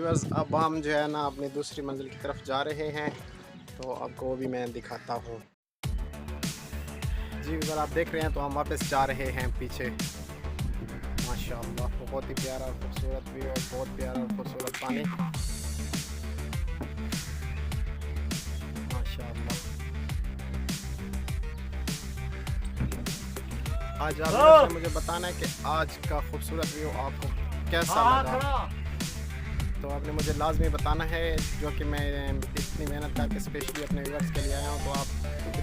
Viewers अब हम जो है ना अपनी दूसरी मंजिल की तरफ जा रहे हैं, तो आपको वो भी मैं दिखाता हूँ। जी अगर आप देख रहे हैं तो हम वापस जा रहे हैं पीछे। माशाअल्लाह बहुत ही प्यारा और खूबसूरत व्यू और बहुत प्यारा और खूबसूरत पानी। माशाअल्लाह आज आप मुझे बताना है कि आज का खूबसूरत व्यू आपको कैसा लगा। तो आपने मुझे लाजमी बताना है, जो कि मैं इतनी मेहनत करके स्पेशली अपने व्यूअर्स के लिए आया हूँ। तो आप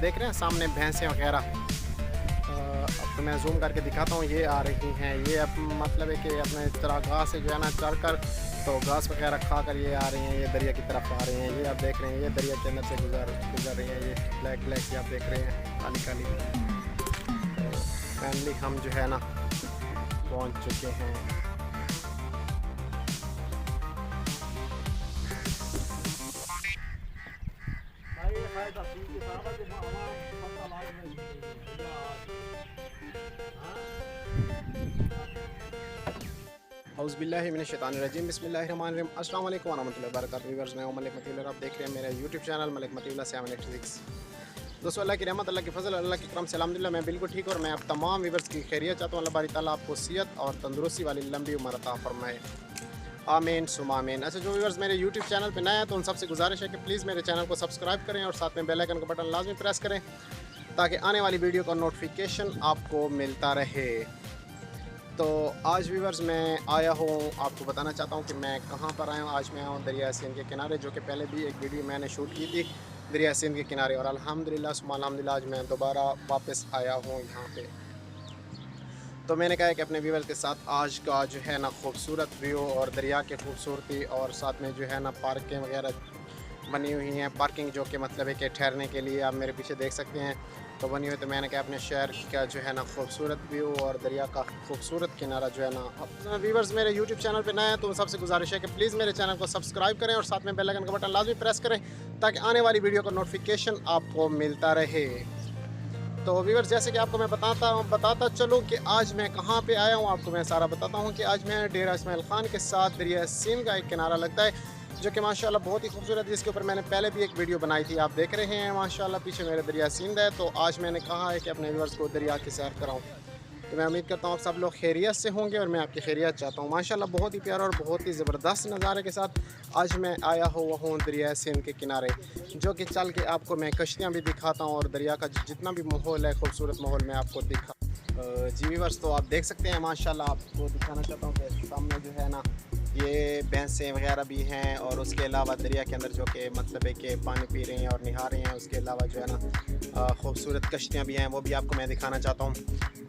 देख रहे हैं सामने भैंसें वगैरह, अब तो मैं जूम करके दिखाता हूँ। ये आ रही हैं, ये अब मतलब है कि अपने चरागाह से जो है ना चढ़ कर तो घास वगैरह खा कर ये आ रही हैं, ये दरिया की तरफ आ रही हैं। ये आप देख रहे हैं, ये दरिया के अंदर से गुजर रही हैं। ये ब्लैक ब्लैक ये आप देख रहे हैं, काली काली। तो फाइनली हम जो है ना पहुँच चुके हैं। औज़ुबिल्लाहिमिनश्शैतानिर्रजीम बिस्मिल्लाहिर्रहमानिर्रहीम अस्सलाम वालेकुम वरहमतुल्लाहि वबरकातुहू। व्यूअर्स मैं हूं मलिक मतीउल और आप देख रहे हैं मेरा यूट्यूब चैनल मलिक मतीउल 786। दोस्तों अल्लाह की रहमत, अल्लाह की फजल, अल्लाह की करम से अल्हम्दुलिल्लाह मैं बिल्कुल ठीक। और मैं अब तमाम व्यूअर्स की खैरियत चाहता हूँ। अल्लाह बारी ताला आपको सेहत और तंदुरुस्ती वाली लंबी उम्र अता फरमाए, आमीन सुमा आमीन। अच्छा जो व्यूअर्स मेरे यूट्यूब चैनल पे नए हैं तो उन सबसे गुजारिश है कि प्लीज़ मेरे चैनल को सब्सक्राइब करें और साथ में बेल आइकन का बटन लाजमी प्रेस करें, ताकि आने वाली वीडियो का नोटिफिकेशन आपको मिलता रहे। तो आज व्यूअर्स मैं आया हूँ, आपको बताना चाहता हूँ कि मैं कहाँ पर आया हूँ। आज मैं आया हूँ दरिया सिंध के किनारे, जो कि पहले भी एक वीडियो मैंने शूट की थी दरिया सिंध के किनारे। और अल्हम्दुलिल्लाह सुम्मा अल्हम्दुलिल्लाह आज मैं दोबारा वापस आया हूँ यहाँ पे। तो मैंने कहा कि अपने व्यूअर्स के साथ आज का जो है ना खूबसूरत व्यू और दरिया की खूबसूरती और साथ में जो है ना पार्कें वगैरह बनी हुई हैं, पार्किंग जो कि मतलब है कि ठहरने के लिए आप मेरे पीछे देख सकते हैं तो बनी हुई। तो मैंने कहा अपने शहर का जो है ना खूबसूरत व्यू और दरिया का खूबसूरत किनारा जो है ना। अब व्यूअर्स मेरे यूट्यूब चैनल पे नए हैं तो सबसे गुजारिश है कि प्लीज़ मेरे चैनल को सब्सक्राइब करें और साथ में बेल आइकन का बटन लाजमी प्रेस करें, ताकि आने वाली वीडियो का नोटिफिकेशन आपको मिलता रहे। तो व्यूअर्स जैसे कि आपको मैं बताता चलूँ कि आज मैं कहाँ पे आया हूँ, आपको मैं सारा बताता हूँ कि आज मैं डेरा इस्माइल ख़ान के साथ दरिया सिंध का एक किनारा लगता है, जो कि माशाल्लाह बहुत ही खूबसूरत है, जिसके ऊपर मैंने पहले भी एक वीडियो बनाई थी। आप देख रहे हैं माशाल्लाह पीछे मेरे दरिया सिंध है। तो आज मैंने कहा है कि अपने व्यूअर्स को दरिया की सैर कराऊँ। तो मैं उम्मीद करता हूँ आप सब लोग खैरियत से होंगे और मैं आपकी खैरियत चाहता हूँ। माशाल्लाह बहुत ही प्यारा और बहुत ही ज़बरदस्त नज़ारे के साथ आज मैं आया हुआ हूँ दरिया सिंध के किनारे, जो कि चल के आपको मैं कश्तियाँ भी दिखाता हूँ और दरिया का जितना भी माहौल है, खूबसूरत माहौल मैं आपको दिखा। जी व्यूअर्स तो आप देख सकते हैं माशाल्लाह, आपको दिखाना चाहता हूँ कि सामने जो है ना ये भैंसें वगैरह भी हैं और उसके अलावा दरिया के अंदर जो कि मतलब है कि पानी पी रही हैं और नहा रही हैं। उसके अलावा जो है ना खूबसूरत कश्तियाँ भी हैं, वो भी आपको मैं दिखाना चाहता हूँ।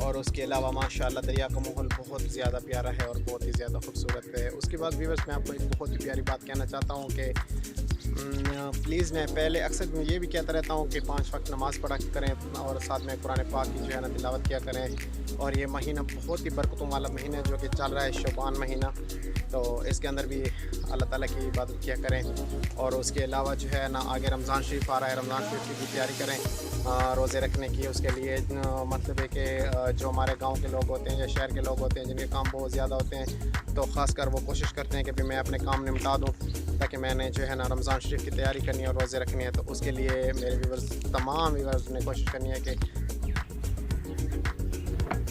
और उसके अलावा माशाल्लाह दरिया का माहौल बहुत ज़्यादा प्यारा है और बहुत ही ज़्यादा खूबसूरत है। उसके बाद व्यूअर्स मैं आपको एक बहुत ही प्यारी बात कहना चाहता हूँ कि प्लीज़ मैं पहले अक्सर ये भी कहता रहता हूँ कि 5 वक्त नमाज़ पढ़ा करें और साथ में कुरान पाक की जो है ना तिलावत किया करें। और ये महीना बहुत ही बरकतों वाला महीना है जो कि चल रहा है, शबान महीना। तो इसके अंदर भी अल्लाह ताला की इबादत किया करें। और उसके अलावा जो है ना आगे रमज़ान शरीफ आ रहा है, रमज़ान शरीफ की भी तैयारी करें रोज़े रखने की। उसके लिए मतलब है कि जो हमारे गाँव के लोग होते हैं या शहर के लोग होते हैं जिनके काम बहुत ज़्यादा होते हैं, तो ख़ासकर वो कोशिश करते हैं कि भाई मैं अपने काम निपटा दूँ, ताकि मैंने जो है ना रमज़ान शरीफ की तैयारी करनी है और रोज़े रखनी है। तो उसके लिए मेरे व्यूअर्स तमाम व्यूअर्स ने कोशिश करनी है कि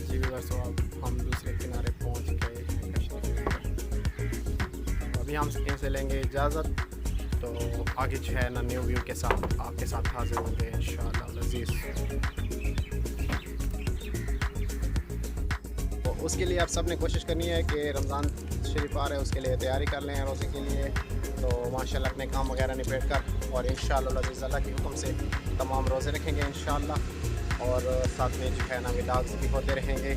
जी व्यूअर्स हम दूसरे किनारे पहुंच गए हैं। अभी हम स्क्रीन से लेंगे इजाज़त, तो आगे जो है ना न्यू व्यू के साथ आपके साथ हाजिर होंगे इंशाअल्लाह अज़ीज़। तो उसके लिए आप सब ने कोशिश करनी है कि रमज़ान शरीफ आ रहे हैं, उसके लिए तैयारी कर लें रोज़े के लिए। तो माशाल्लाह अपने काम वगैरह निपट कर और इंशाअल्लाह अज़ीज़ अल्लाह के हुक्म से तमाम रोज़े रखेंगे इंशाअल्लाह। और साथ में जो है ना व्लॉग्स भी होते रहेंगे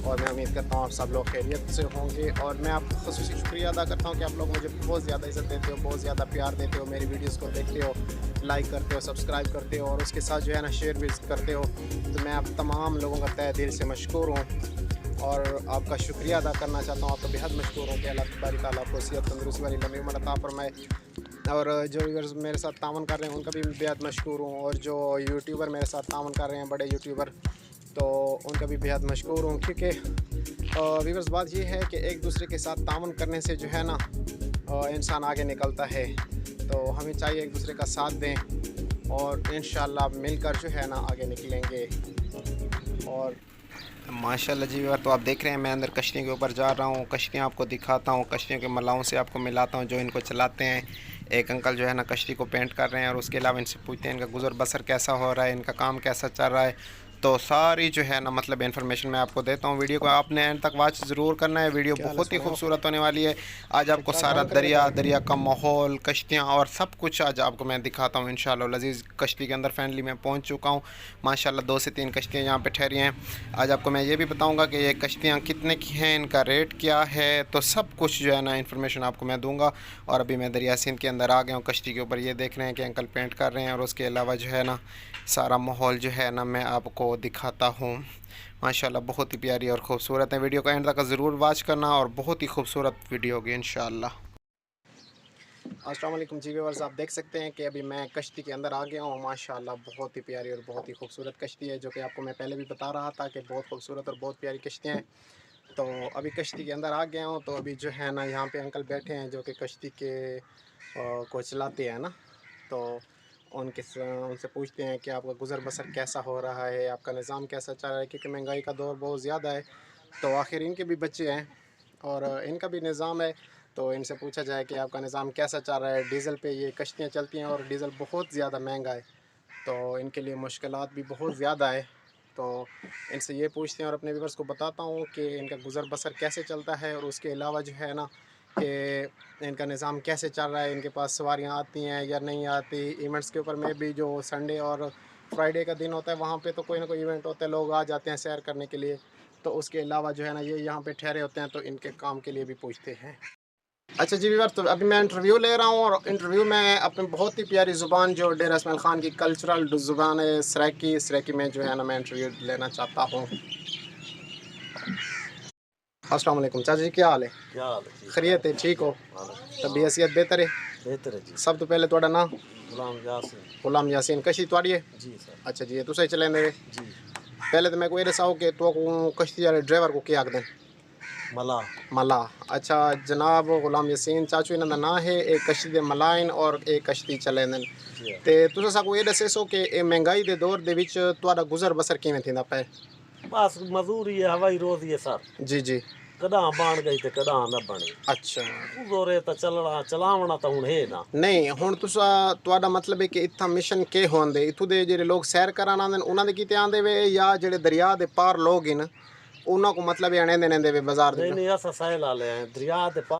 और मैं उम्मीद करता हूँ आप सब लोग खैरियत से होंगे। और मैं आपका ख़ुसूसी शुक्रिया अदा करता हूँ कि आप लोग मुझे बहुत ज़्यादा इज़्ज़त देते हो, बहुत ज़्यादा प्यार देते हो, मेरी वीडियोस को देखते हो, लाइक करते हो, सब्सक्राइब करते हो और उसके साथ जो है ना शेयर भी करते हो। तो मैं आप तमाम लोगों का तहे दिल से मशकूर हूँ और आपका शुक्रिया अदा करना चाहता हूँ। आपका बेहद मशकूर हूँ कि अल्लाह तबारक ताला आपको सेहत तंदुरुस्ती वाली लंबी उम्र अता फरमाए। और जो व्यूअर्स मेरे साथ तावन कर रहे हैं उनका भी बेहद मशकूर हूँ। और जो यूट्यूबर मेरे साथ तावन कर रहे हैं, बड़े यूट्यूबर, तो उनका भी बेहद मशकूर हूँ। क्योंकि व्यूअर्स बात ये है कि एक दूसरे के साथ तावन करने से जो है ना इंसान आगे निकलता है। तो हमें चाहिए एक दूसरे का साथ दें और इंशाल्लाह मिलकर जो है ना आगे निकलेंगे। और माशाल्लाह जी यार, तो आप देख रहे हैं मैं अंदर कश्तियों के ऊपर जा रहा हूँ, कश्तियाँ आपको दिखाता हूँ, कश्तियों के मलाओं से आपको मिलाता हूँ जो इनको चलाते हैं। एक अंकल जो है ना कश्ती को पेंट कर रहे हैं और उसके अलावा इनसे पूछते हैं इनका गुज़र बसर कैसा हो रहा है, इनका काम कैसा चल रहा है। तो सारी जो है ना मतलब इन्फॉर्मेशन मैं आपको देता हूँ। वीडियो को आपने एंड तक वॉच ज़रूर करना है, वीडियो बहुत ही खूबसूरत होने वाली है। आज आपको सारा दरिया का माहौल, कश्तियाँ और सब कुछ आज आपको मैं दिखाता हूँ इंशाल्लाह लजीज़। कश्ती के अंदर फाइनली मैं पहुँच चुका हूँ माशाल्लाह। 2 से 3 कश्तियाँ यहाँ पे ठहरी हैं। आज आपको मैं ये भी बताऊँगा कि ये कश्तियाँ कितने की हैं, इनका रेट क्या है, तो सब कुछ जो है ना इन्फॉर्मेशन आपको मैं दूँगा। और अभी मैं दरिया सिंध के अंदर आ गया हूँ कश्ती के ऊपर। ये देख रहे हैं कि अंकल पेंट कर रहे हैं और उसके अलावा जो है ना सारा माहौल जो है ना मैं आपको दिखाता हूँ। माशाल्लाह बहुत ही प्यारी और ख़ूबसूरत है। वीडियो का एंड तक ज़रूर वॉच करना और बहुत ही खूबसूरत वीडियो होगी इंशाल्लाह। अस्सलाम वालेकुम जी व्यूअर्स, आप देख सकते हैं कि अभी मैं कश्ती के अंदर आ गया हूँ। माशाल्लाह बहुत ही प्यारी और बहुत ही खूबसूरत कश्ती है, जो कि आपको मैं पहले भी बता रहा था कि बहुत खूबसूरत और बहुत प्यारी कश्तियाँ हैं। तो अभी कश्ती के अंदर आ गया हूँ। तो अभी जो है ना यहाँ पे अंकल बैठे हैं जो कि कश्ती के को चलाते हैं ना। तो उनसे पूछते हैं कि आपका गुज़र बसर कैसा हो रहा है, आपका निज़ाम कैसा चल रहा है, क्योंकि महंगाई का दौर बहुत ज़्यादा है। तो आखिर इनके भी बच्चे हैं और इनका भी निज़ाम है। तो इनसे पूछा जाए कि आपका निज़ाम कैसा चल रहा है। डीज़ल पे ये कश्तियाँ चलती हैं और डीज़ल बहुत ज़्यादा महंगा है, तो इनके लिए मुश्किलात भी बहुत ज़्यादा है। तो इनसे ये पूछते हैं और अपने व्यूअर्स को बताता हूँ कि इनका गुज़र बसर कैसे चलता है और उसके अलावा जो है ना कि इनका निज़ाम कैसे चल रहा है, इनके पास सवारियाँ आती हैं या नहीं आती। इवेंट्स के ऊपर में भी जो संडे और फ्राइडे का दिन होता है वहाँ पे तो कोई ना कोई इवेंट होता है, लोग आ जाते हैं सैर करने के लिए। तो उसके अलावा जो है ना ये यहाँ पे ठहरे होते हैं, तो इनके काम के लिए भी पूछते हैं। अच्छा जी व्यूअर, तो अभी मैं इंटरव्यू ले रहा हूँ और इंटरव्यू में अपनी बहुत ही प्यारी ज़ुबान जो डेरा इस्माइल ख़ान की कल्चरल ज़ुबान है सराइकी में जो है ना मैं इंटरव्यू लेना चाहता हूँ। अस्सलाम वालेकुम चाचा जी, क्या हाल है? क्या हाल है? खैरियत है, ठीक हो? तबीयत बेहतर है? बेहतर है जी। सब तो पहले थोड़ा नाम? गुलाम यासीन। गुलाम यासीन। कश्ती तुहाड़ी है? जी सर। अच्छा जी, तुसें चलांदे वे? जी। पहले तो मैं कोई दसाओ कि तो कश्ती वाले ड्राइवर को क्या आखदे? मला। मला। अच्छा जनाब गुलाम यासीन चाचू इन्हां दा नाम है, एक कश्ती दे मलाइन और एक कश्ती चलांदे जी। ते तुसें साकू ये दसेसो कि ये महंगाई दे दौर दे विच तुहाडा गुज़र बसर किवें थींदा पे? बस मजदूरी है, हवाई रोजी है सर। जी जी। कदा बन गई ते कदा ना बने। अच्छा। जोरे तो चलना चलावना तो हुण है ना। नहीं हुण तुसा तुहाडा मतलब है कि इत्थां मिशन के होंदे इत्थों दे जेह्ड़े लोग सैर करन आंदे उन्हां दे किते आंदे वे या जेह्ड़े दरिया दे पार लोग इन उन्हां को मतलब है आने देने वे बाजार दे? नहीं नहीं असा सैल आले हैं दरिया दे पार।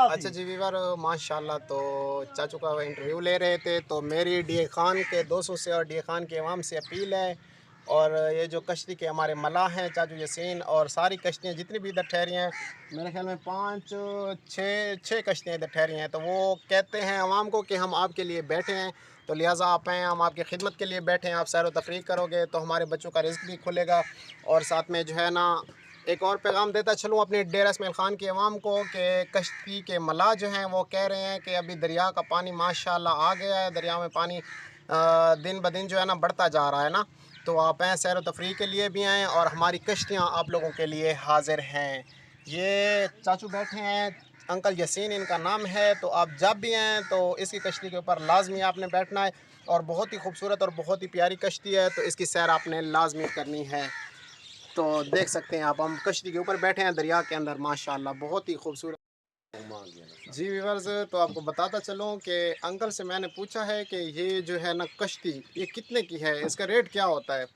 अच्छा जी वीवर माशाल्लाह, तो चाचू का इंटरव्यू ले रहे थे। तो मेरी डी खान के 200 से और डी खान के अवाम से अपील है, और ये जो कश्ती के हमारे मलाह हैं चाचू यासीन और सारी कश्तियाँ जितनी भी इधर ठहरी हैं, मेरे ख्याल में 5 6 कश्तियाँ इधर ठहरी हैं, तो वो कहते हैं अवाम को कि हम आपके लिए बैठे हैं, तो लिहाजा आप आएँ, हम आपकी खिदमत के लिए बैठे हैं। आप सैर व तफरीह करोगे तो हमारे बच्चों का रिज़्क भी खुलेगा। और साथ में जो है ना एक और पैगाम देता चलूँ अपने डेरा इस्माइल ख़ान की अवाम को कि कश्ती के मलाह जो हैं वो कह रहे हैं कि अभी दरिया का पानी माशाल्लाह आ गया है, दरिया में पानी दिन ब दिन जो है ना बढ़ता जा रहा है ना। तो आप आएँ, सैर व तफरीह के लिए भी आएँ और हमारी कश्तियाँ आप लोगों के लिए हाज़िर हैं। ये चाचू बैठे हैं, अंकल यासीन इनका नाम है। तो आप जब भी आएँ तो इसकी कश्ती के ऊपर लाजमी आपने बैठना है, और बहुत ही खूबसूरत और बहुत ही प्यारी कश्ती है, तो इसकी सैर आपने लाजमी करनी है। तो देख सकते हैं आप, हम कश्ती के ऊपर बैठे हैं दरिया के अंदर, माशाल्लाह बहुत ही खूबसूरत। जी व्यूअर्स, तो आपको बताता चलूँ कि अंकल से मैंने पूछा है कि ये जो है ना कश्ती ये कितने की है, इसका रेट क्या होता है।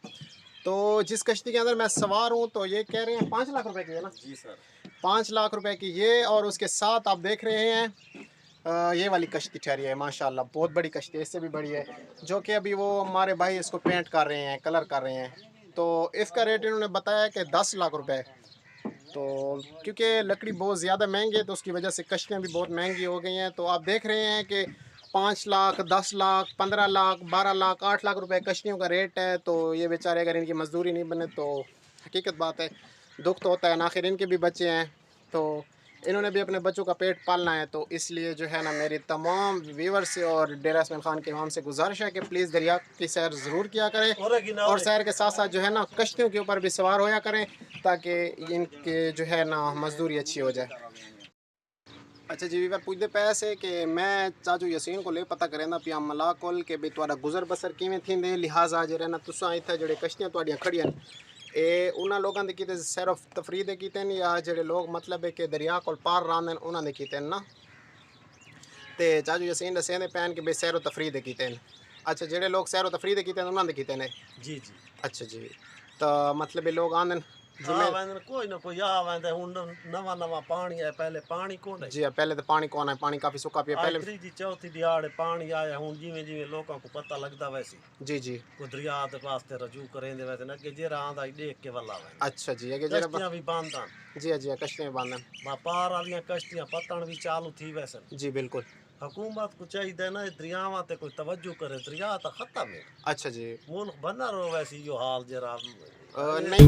तो जिस कश्ती के अंदर मैं सवार हूँ तो ये कह रहे हैं 5 लाख रुपए की है ना? जी सर। 5 लाख रुपए की ये, और उसके साथ आप देख रहे हैं ये वाली कश्ती ठहरी है माशाल्लाह, बहुत बड़ी कश्ती है, इससे भी बड़ी है, जो कि अभी वो हमारे भाई इसको पेंट कर रहे हैं, कलर कर रहे हैं। तो इसका रेट इन्होंने बताया कि 10 लाख रुपए। तो क्योंकि लकड़ी बहुत ज़्यादा महंगी है तो उसकी वजह से कश्तियाँ भी बहुत महंगी हो गई हैं। तो आप देख रहे हैं कि 5 लाख, 10 लाख, 15 लाख, 12 लाख, 8 लाख रुपए कश्तियों का रेट है। तो ये बेचारे अगर इनकी मजदूरी नहीं बने तो हकीकत बात है, दुख तो होता है ना, आखिर इनके भी बच्चे हैं, तो इन्होंने भी अपने बच्चों का पेट पालना है। तो इसलिए जो है ना मेरी तमाम व्यूवर से और डेरा इस्माइल ख़ान के इमाम से गुजारिश है कि प्लीज़ दरिया की सैर ज़रूर किया करें, और सैर के साथ साथ जो है ना कश्तियों के ऊपर भी सवार होया करें, ताकि इनके जो है ना मजदूरी अच्छी हो जाए। अच्छा जी वीवर पुछते पे से कि मैं चाचू यसीन को ले पता करेंदा पिया मला कोल कि भी तुहाडा गुजर बसर किवें थींदे लिहाजा जेरे ना तुसां इत्थे जेड़े कश्तियां तुहाडियां खड़ियां ए उन्हां लोगां दे कीते सैर तफरीह दे कीते या जेड़े लोग मतलब है कि दरिया कोल पार रांदे उन्हां दे कीते ना ते चाचू यसीन दसेंदे पैन कि भी सैर तफरीह दे कीते अच्छा जेड़े लोग सैर तफरीह दे कीते उन्हां दे कीते ने जी जी अच्छा जी तो मतलब ये लोग आंदन आ वेंदे कोई ना कोई आ वेंदे हुन नवा नवा पानी है पहले पानी कोन है जी हाँ, पहले तो पानी कौन है पानी काफ़ी सूखा पिया आज पहले त्रीजी चौथी दिहाड़े पानी आया हुन जिवें जिवें लोकां को पता लगदा वैसे जी जी को दरिया दे वास्ते रजू करेंदे वैसे ना कि जेरा आंदा देख के वल्ला वेंदे अच्छा जी अगे जरा कश्तियां भी बांधन जी हाँ जी हाँ कश्तियाँ बांधन व्यापार वालियां कश्तियां पत्तन भी चालू थी वैसे जी बिल्कुल हुकूमत को चाहिए ना दरियावां ते कोई तवज्जो करे दरिया तो खत्म है अच्छा जी मुल्क बना रहो वैसे यो हाल जरा नहीं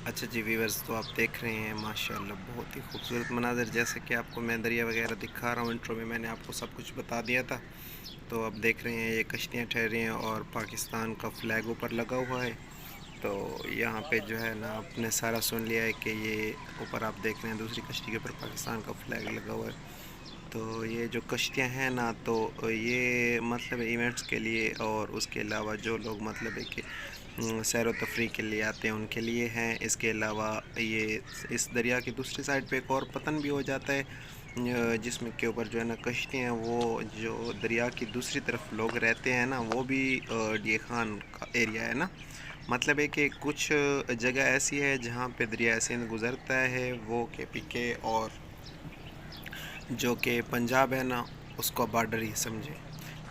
अच्छा जी व्यूअर्स तो आप देख रहे हैं माशाल्लाह बहुत ही खूबसूरत मनाज़र जैसे कि आपको मैं दरिया वगैरह दिखा रहा हूँ इंट्रो में मैंने आपको सब कुछ बता दिया था तो अब देख रहे हैं ये कश्तियाँ ठहरी हैं और पाकिस्तान का फ्लैग ऊपर लगा हुआ है तो यहाँ पे जो है ना आपने सारा सुन लिया है कि ये ऊपर आप देख रहे हैं दूसरी कश्ती के ऊपर पाकिस्तान का फ्लैग लगा हुआ है तो ये जो कश्तियाँ हैं ना तो ये मतलब इवेंट्स के लिए और उसके अलावा जो लोग मतलब है कि सैर व तफरीह के लिए आते हैं उनके लिए हैं। इसके अलावा ये इस दरिया की दूसरी साइड पे एक और पतन भी हो जाता है जिसमें के ऊपर जो है ना कश्ती हैं वो जो दरिया की दूसरी तरफ लोग रहते हैं ना वो भी डीए खान का एरिया है ना मतलब है कि कुछ जगह ऐसी है जहाँ पे दरिया सिंध गुज़रता है वो KPK और जो कि पंजाब है ना उसका बॉर्डर ही समझे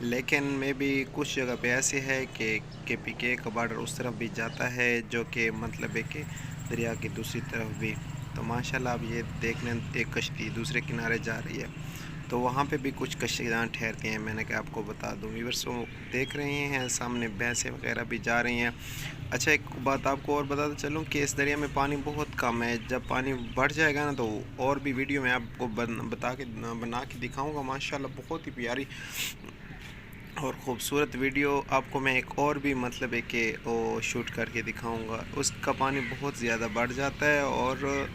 लेकिन मे भी कुछ जगह पे ऐसे है कि KPK का बॉर्डर उस तरफ भी जाता है जो कि मतलब है कि दरिया की दूसरी तरफ भी तो माशाल्लाह अब ये देखने एक कश्ती दूसरे किनारे जा रही है तो वहाँ पे भी कुछ कश्तियाँ ठहरती हैं मैंने कहा आपको बता दूँ व्यूअर्स देख रहे हैं सामने भैंसें वगैरह भी जा रही हैं। अच्छा एक बात आपको और बताता चलूँ कि इस दरिया में पानी बहुत कम है जब पानी बढ़ जाएगा ना तो और भी वीडियो में आपको बना के दिखाऊँगा माशाल्लाह बहुत ही प्यारी और ख़ूबसूरत वीडियो आपको मैं एक और भी मतलब है कि वो शूट करके दिखाऊंगा। उसका पानी बहुत ज़्यादा बढ़ जाता है और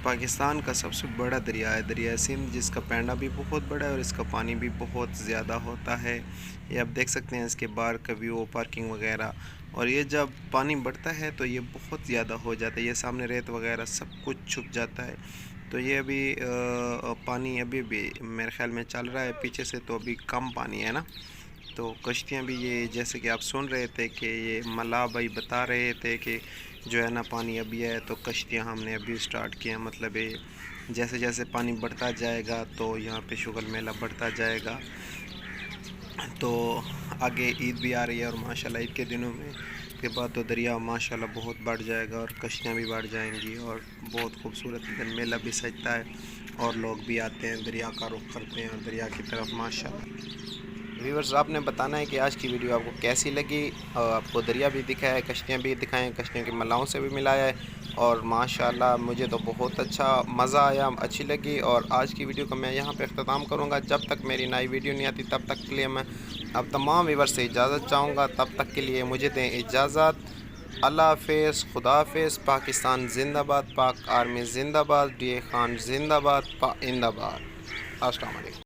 पाकिस्तान का सबसे बड़ा दरिया है दरिया सिंध जिसका पैंडा भी बहुत बड़ा है और इसका पानी भी बहुत ज़्यादा होता है। ये आप देख सकते हैं इसके बाहर का व्यू पार्किंग वगैरह और ये जब पानी बढ़ता है तो ये बहुत ज़्यादा हो जाता है। ये सामने रेत वगैरह सब कुछ छुप जाता है तो ये अभी पानी अभी भी मेरे ख्याल में चल रहा है पीछे से तो अभी कम पानी है ना तो कश्तियाँ भी ये जैसे कि आप सुन रहे थे कि ये मल्लाह भाई बता रहे थे कि जो है ना पानी अभी है तो कश्तियाँ हमने अभी स्टार्ट किया मतलब ये जैसे जैसे पानी बढ़ता जाएगा तो यहाँ पे शुगर मेला बढ़ता जाएगा तो आगे ईद भी आ रही है और माशाल्लाह ईद के दिनों में के बाद तो दरिया माशाल्लाह बहुत बढ़ जाएगा और कश्तियाँ भी बढ़ जाएंगी और बहुत खूबसूरत मेला भी सजता है और लोग भी आते हैं दरिया का रुख करते हैं और दरिया की तरफ माशाल्लाह। व्यूअर्स आपने बताना है कि आज की वीडियो आपको कैसी लगी आपको दरिया भी दिखाया है कश्तियाँ भी दिखाएँ कश्तियों की मलाहों से भी मिलाया है और माशाल्लाह मुझे तो बहुत अच्छा मज़ा आया अच्छी लगी और आज की वीडियो को मैं यहाँ पे अख्ताम करूँगा। जब तक मेरी नई वीडियो नहीं आती तब तक के लिए मैं अब तमाम व्यूअर्स से इजाज़त चाहूँगा। तब तक के लिए मुझे दें इजाज़त। अल्लाह हाफ़िज़ खुदा हाफ़िज़। पाकिस्तान जिंदाबाद पाक आर्मी जिंदाबाद डीए खान जिंदाबाद इंदाबाद। अस्सलाम वालेकुम।